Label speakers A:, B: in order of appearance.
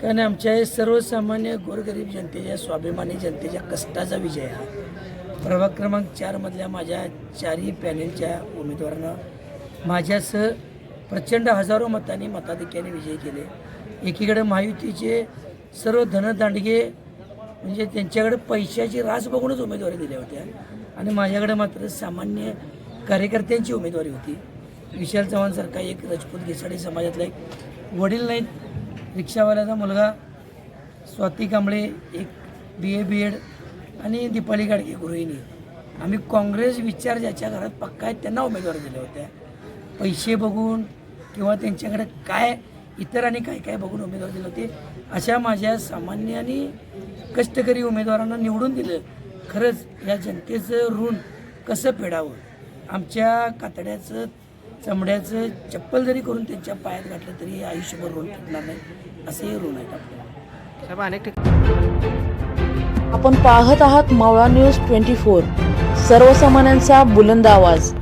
A: कारण आमच्या सर्वसामान्य गोरगरीब जनतेच्या स्वाभिमानी जनतेच्या कष्टाचा विजय हा प्रभाग क्रमांक 4 मधल्या माझ्या चारही पॅनेलच्या उमेदवारांना माझ्यासह प्रचंड हजारो मतांनी मताधिक्याने विजयी केले। एकीकडे महायुतीचे सर्व धनदांडगे म्हणजे त्यांच्याकडे पैशाची रास बघूनच उमेदवारी दिल्या होत्या आणि माझ्याकडे मात्र सामान्य कार्यकर्त्यांची उमेदवारी होती। विशाल चव्हाणसारखा एक राजपूत घिसाडी समाजातला एक वडील नाहीत, रिक्षावाल्याचा मुलगा, स्वाती कांबळे एक BA BEd आणि दीपाली गाडगे गृहिणी, आम्ही काँग्रेस विचार ज्याच्या घरात पक्का आहेत त्यांना उमेदवारी दिल्या होत्या। पैसे बघून किंवा त्यांच्याकडे काय इतर आणि काय काय बघून उमेदवार दिले होते, अशा माझ्या सामान्य आणि कष्टकरी उमेदवारांना निवडून दिलं। खरंच या जनतेचं ऋण कसं फेडावं, आमच्या कातड्याचं चमड्याचं चप्पल जरी करून त्यांच्या पायात घातलं तरी आयुष्यभर ऋण फेडणार नाही, असे ऋण आहेत आपल्याला।
B: अनेक ठिकाणी
C: आपण पाहत आहात मावळा न्यूज 24, सर्वसामान्यांचा बुलंद आवाज।